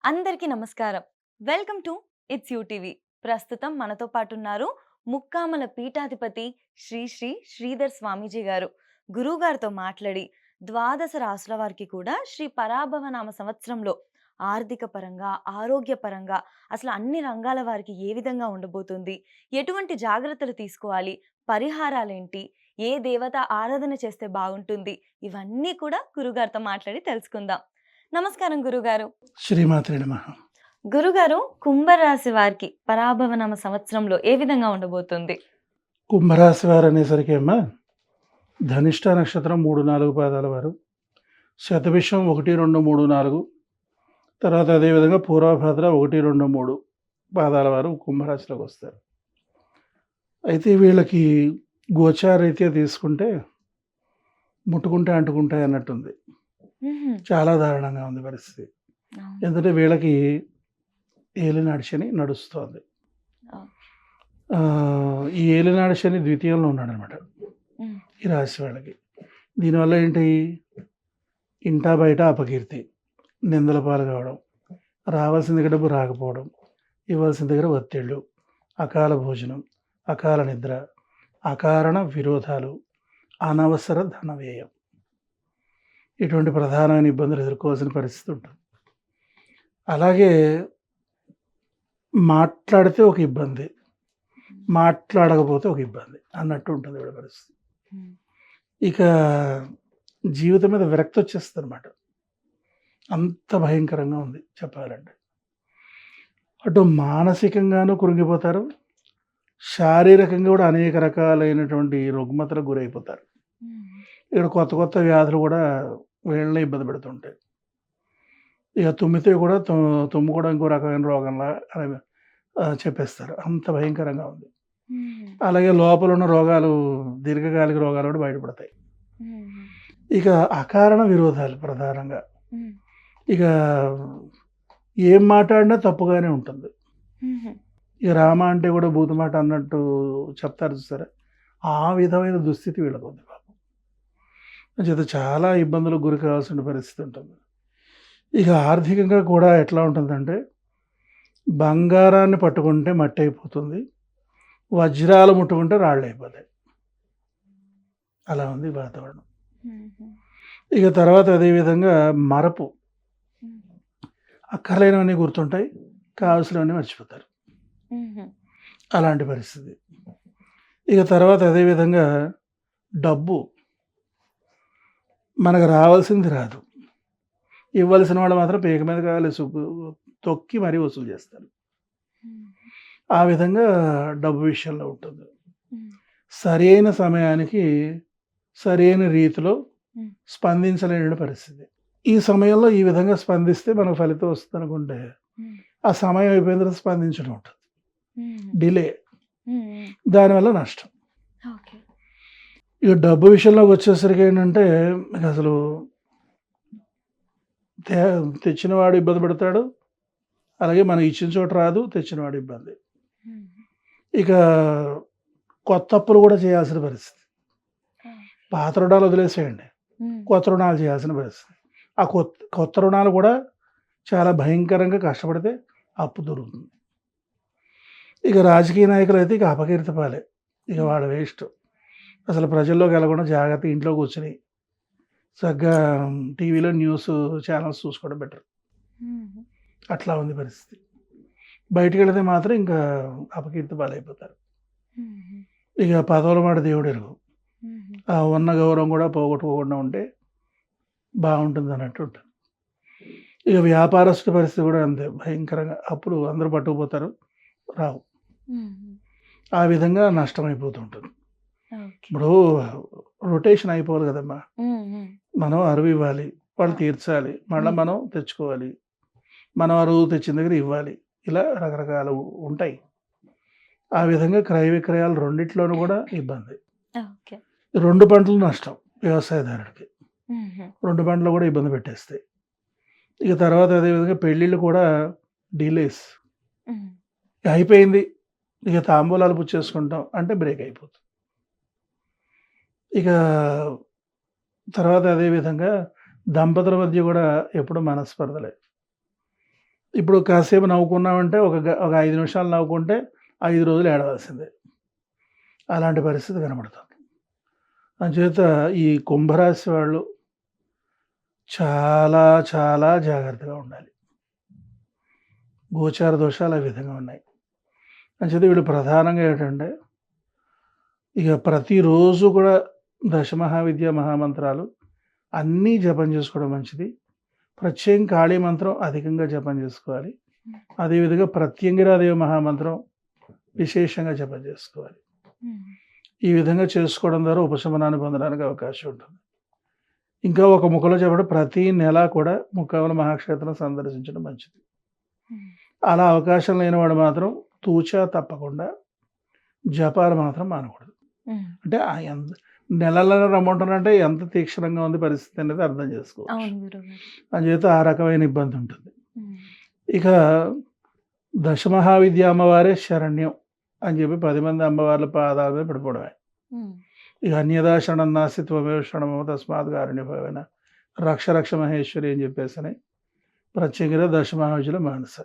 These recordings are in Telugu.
అందరికీ నమస్కారం. Welcome to it's TV. ప్రస్తుతం మనతో పాటున్నారు ముక్కామల పీఠాధిపతి శ్రీ శ్రీ శ్రీధర్ స్వామీజీ గారు. గురువుగారితో మాట్లాడి ద్వాదశ రాసుల వారికి కూడా శ్రీ పరాభవనామ సంవత్సరంలో ఆర్థిక పరంగా, ఆరోగ్య పరంగా అసలు అన్ని రంగాల వారికి ఏ విధంగా ఉండబోతుంది? ఎటువంటి జాగ్రత్తలు తీసుకోవాలి? పరిహారాలేంటి? ఏ దేవత ఆరాధన చేస్తే బాగుంటుంది? ఇవన్నీ కూడా గురుగారితో మాట్లాడి తెలుసుకుందాం. నమస్కారం గురుగారు. శ్రీమాత్రే నమః. గురుగారు, కుంభరాశి వారికి పరాభవనామ సంవత్సరంలో ఏ విధంగా ఉండబోతుంది? కుంభరాశి వారు అనేసరికి అమ్మా, ధనిష్ట నక్షత్రం 3, 4 పాదాల వారు, శతభిషం 1, 2, 3, 4, తర్వాత అదేవిధంగా పూర్వభద్ర 1, 2, 3 పాదాల వారు కుంభరాశిలోకి వస్తారు. అయితే వీళ్ళకి గోచారీత్యా తీసుకుంటే ముట్టుకుంటే అంటుకుంటాయి అన్నట్టుంది. చాలా దారుణంగా ఉంది పరిస్థితి. ఎందుకంటే వీళ్ళకి ఏలినాడు శని నడుస్తోంది. ఈ ఏలినాడు శని ద్వితీయంలో ఉన్నాడనమాట ఈ రాశి వాళ్ళకి. దీనివల్ల ఏంటి, ఇంటా బయట అపకీర్తి, నిందల పాలు కావడం, రావాల్సిన దగ్గర డబ్బు రాకపోవడం, ఇవ్వాల్సిన దగ్గర ఒత్తిళ్ళు, అకాల భోజనం, అకాల నిద్ర, అకారణ విరోధాలు, అనవసర ధన వ్యయం, ఇటువంటి ప్రధానమైన ఇబ్బందులు ఎదుర్కోవాల్సిన పరిస్థితి ఉంటుంది. అలాగే మాట్లాడితే ఒక ఇబ్బంది, మాట్లాడకపోతే ఒక ఇబ్బంది అన్నట్టు ఉంటుంది వీళ్ళ పరిస్థితి. ఇక జీవితం మీద విరక్తి వచ్చేస్తుంది అనమాట. అంత భయంకరంగా ఉంది చెప్పాలంటే. అటు మానసికంగానూ కృంగిపోతారు, శారీరకంగా కూడా అనేక రకాలైనటువంటి రుగ్మతలకు గురైపోతారు. ఇక్కడ కొత్త కొత్త వ్యాధులు కూడా వీళ్ళని ఇబ్బంది పెడుతుంటాయి. ఇక తుమ్మితే కూడా తుమ్ము కూడా ఇంకో రకమైన రోగంలా అని చెప్పేస్తారు. అంత భయంకరంగా ఉంది. అలాగే లోపల ఉన్న రోగాలు, దీర్ఘకాలిక రోగాలు కూడా బయటపడతాయి. ఇక అకారణ విరోధాలు ప్రధానంగా. ఇక ఏం మాట్లాడినా తప్పుగానే ఉంటుంది. ఇక రామ అంటే కూడా భూతమాట అన్నట్టు చెప్తారు చూసారా, ఆ విధమైన దుస్థితి వీళ్ళకు ఉంది. చేత చాలా ఇబ్బందులకు గురి కావాల్సిన పరిస్థితి ఉంటుంది. ఇక ఆర్థికంగా కూడా ఎట్లా ఉంటుందంటే, బంగారాన్ని పట్టుకుంటే మట్టి అయిపోతుంది, వజ్రాలు ముట్టుకుంటే రాళ్ళు అయిపోతాయి. అలా ఉంది వాతావరణం. ఇక తర్వాత అదేవిధంగా మరపు, అక్కర్లేనివన్నీ గుర్తుంటాయి, కావాల్సినవన్నీ మర్చిపోతారు. అలాంటి పరిస్థితి. ఇక తర్వాత అదేవిధంగా డబ్బు మనకు రావాల్సింది రాదు, ఇవ్వాల్సిన వాళ్ళు మాత్రం పీక మీద కావాలి తొక్కి మరీ వసూలు చేస్తారు. ఆ విధంగా డబ్బు విషయంలో ఉంటుంది. సరైన సమయానికి సరైన రీతిలో స్పందించలేని పరిస్థితి. ఈ సమయంలో ఈ విధంగా స్పందిస్తే మనకు ఫలితం వస్తుంది అనుకుంటే, ఆ సమయం అయిపోయిన తర్వాత స్పందించడం ఉంటుంది, డిలే, దానివల్ల నష్టం. ఇక డబ్బు విషయంలోకి వచ్చేసరికి ఏంటంటే, అసలు తెచ్చినవాడు ఇబ్బంది పెడతాడు, అలాగే మనం ఇచ్చిన చోట రాదు, తెచ్చినవాడు ఇబ్బంది. ఇక కొత్త అప్పులు కూడా చేయాల్సిన పరిస్థితి. పాత రుణాలు వదిలేసేయండి, కొత్త రుణాలు చేయాల్సిన పరిస్థితి. ఆ కొత్త రుణాలు కూడా చాలా భయంకరంగా కష్టపడితే అప్పు దొరుకుతుంది. ఇక రాజకీయ నాయకులు అయితే ఇక అపకీర్తి పాలే, ఇక వాళ్ళ వేస్ట్. అసలు ప్రజల్లోకి వెళ్ళకుండా జాగ్రత్త ఇంట్లో కూర్చొని చక్కగా టీవీలో న్యూస్ ఛానల్స్ చూసుకోవడం బెటర్. అట్లా ఉంది పరిస్థితి. బయటికి వెళితే మాత్రం ఇంకా అపకీర్తి పాలైపోతారు. ఇక పదవుల మాట దేవుడు ఎరుగు, ఆ ఉన్న గౌరవం కూడా పోగొట్టుకోకుండా ఉంటే బాగుంటుంది అన్నట్టు ఉంటుంది. ఇక వ్యాపారస్తుల పరిస్థితి కూడా అంతే భయంకరంగా. అప్పుడు అందరూ పట్టుకుపోతారు, రావు. ఆ విధంగా నష్టం అయిపోతుంటుంది. ఇప్పుడు రొటేషన్ అయిపోవాలి కదమ్మా, మనం అరువు ఇవ్వాలి, వాళ్ళు తీర్చాలి, మళ్ళీ మనం తెచ్చుకోవాలి, మనం అరువు తెచ్చిన దగ్గర ఇవ్వాలి, ఇలా రకరకాలు ఉంటాయి. ఆ విధంగా క్రయ విక్రయాలు రెండిట్లోనూ కూడా ఇబ్బంది. 2 పంటలు నష్టం వ్యవసాయదారుడికి, 2 పంటలు కూడా ఇబ్బంది పెట్టేస్తాయి. ఇక తర్వాత అదేవిధంగా పెళ్ళిళ్ళు కూడా డిలేస్ అయిపోయింది, ఇక తాంబూలాలు పుచ్చేసుకుంటాం అంటే బ్రేక్ అయిపోతుంది. ఇక తర్వాత అదేవిధంగా దంపతుల మధ్య కూడా ఎప్పుడు మనస్పర్ధలే. ఇప్పుడు కాసేపు నవ్వుకున్నామంటే ఒక 5 నిమిషాలు నవ్వుకుంటే 5 రోజులు ఏడవాల్సిందే. అలాంటి పరిస్థితి కనబడుతుంది. అంచేత ఈ కుంభరాశి వాళ్ళు చాలా చాలా జాగ్రత్తగా ఉండాలి. గోచార దోషాలు ఆ విధంగా ఉన్నాయి. అంచేత వీళ్ళు ప్రధానంగా ఏంటంటే ఇక ప్రతిరోజు కూడా దశమహావిద్య మహామంత్రాలు అన్నీ జపం చేసుకోవడం మంచిది. ప్రత్యేకంగా కాళీ మంత్రం అధికంగా జపం చేసుకోవాలి. అదేవిధంగా ప్రత్యంగిరాదేవి మహామంత్రం విశేషంగా జపం చేసుకోవాలి. ఈ విధంగా చేసుకోవడం ద్వారా ఉపశమనాన్ని పొందడానికి అవకాశం ఉంటుంది. ఇంకా ఒక ముఖలో చెప్పడం ప్రతి నెల కూడా ముక్కామల మహాక్షేత్రం సందర్శించడం మంచిది. అలా అవకాశం లేనివాడు మాత్రం తూచా తప్పకుండా జపాలు మాత్రం మానకూడదు. అంటే నెలలలో రమ్మంటారంటే ఎంత తీక్షణంగా ఉంది పరిస్థితి అనేది అర్థం చేసుకోవచ్చు. అందుచేత ఆ రకమైన ఇబ్బంది ఉంటుంది. ఇక దశమహావిద్య అమ్మవారే శరణ్యం అని చెప్పి 10 మంది అమ్మవార్ల పాదాల మీద పడిపోవడమే. ఇక అన్యదా శరణం నాస్తి త్వమేవ శరణమో తస్మాత్ కారుణ్యభావేన రక్ష రక్ష మహేశ్వరి అని చెప్పేసి ప్రత్యేకంగా దశమహావిద్యలో మానస.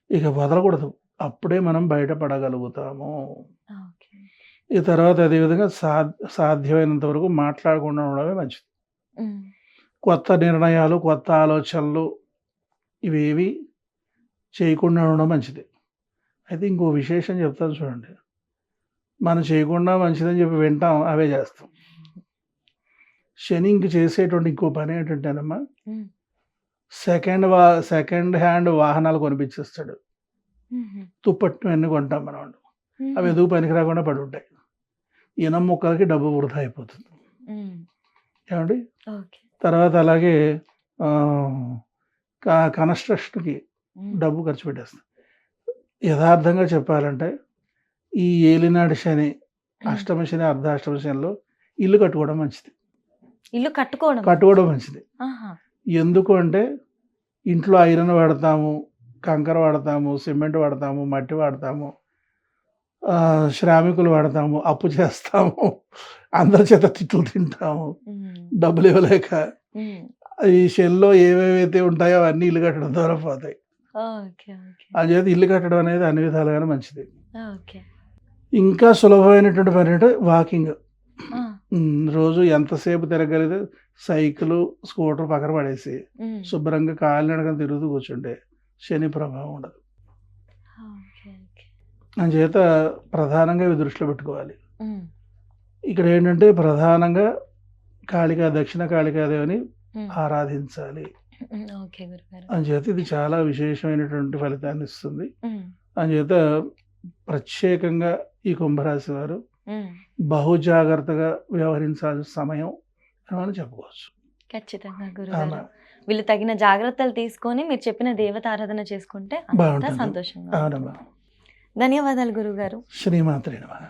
ఇక వదలకూడదు, అప్పుడే మనం బయటపడగలుగుతాము. ఈ తర్వాత అదేవిధంగా సాధ్యమైనంత వరకు మాట్లాడకుండా ఉండడమే మంచిది. కొత్త నిర్ణయాలు, కొత్త ఆలోచనలు ఇవేవి చేయకుండా ఉండడం మంచిది. అయితే ఇంకో విశేషం చెప్తాను చూడండి. మనం చేయకుండా మంచిదని చెప్పి వింటాం, అవే చేస్తాం. శని ఇంక చేసేటువంటి ఇంకో పని ఏంటంటేనమ్మా, సెకండ్ హ్యాండ్ వాహనాలు కొనిపించేస్తాడు. తుప్పట్టివన్నీ కొంటాం మనం. అవి ఎదుగు పనికి రాకుండా పడి ఉంటాయి. ఇనం ముక్కలకి డబ్బు వృధా అయిపోతుంది ఏమండి. తర్వాత అలాగే కన్స్ట్రక్షన్కి డబ్బు ఖర్చు పెట్టేస్తాం. యథార్థంగా చెప్పాలంటే ఈ ఏలినాడు శని, అష్టమ శని, అర్ధాష్టమ శనిలో ఇల్లు కట్టుకోవడం మంచిది. కట్టుకోవడం మంచిది. ఎందుకు అంటే ఇంట్లో ఐరన్ వాడతాము, కంకర వాడతాము, సిమెంట్ వాడతాము, మట్టి వాడతాము, శ్రామికులు వాడతాము, అప్పు చేస్తాము, అందరి చేత తిట్లు తింటాము, డబ్బులు ఇవ్వలేక. ఈ షెల్లో ఏవేవైతే ఉంటాయో అవన్నీ ఇల్లు కట్టడం ద్వారా పోతాయి. అందుచేత ఇల్లు కట్టడం అనేది అన్ని విధాలుగానే మంచిది. ఇంకా సులభమైనటువంటి పని అంటే వాకింగ్. రోజు ఎంతసేపు తిరగలిగితే సైకిల్, స్కూటర్ పక్కన పడేసి శుభ్రంగా కాలినడకని తిరుగుతూ కూర్చుంటే శని ప్రభావం ఉండదు. అందుచేత ప్రధానంగా ఇవి దృష్టిలో పెట్టుకోవాలి. ఇక్కడ ఏంటంటే ప్రధానంగా దక్షిణ కాళికాదేవిని ఆరాధించాలి. అందుచేత ఇది చాలా విశేషమైనటువంటి ఫలితాన్ని ఇస్తుంది. అందుచేత ప్రత్యేకంగా ఈ కుంభరాశి వారు బహు జాగ్రత్తగా వ్యవహరించాల్సిన సమయం అని చెప్పుకోవచ్చు. ఖచ్చితంగా గురుగారు, వీళ్ళు తగిన జాగ్రత్తలు తీసుకొని మీరు చెప్పిన దేవత ఆరాధన చేసుకుంటే సంతోషంగా. ధన్యవాదాలు గురుగారు. శ్రీమాత్రే నమః.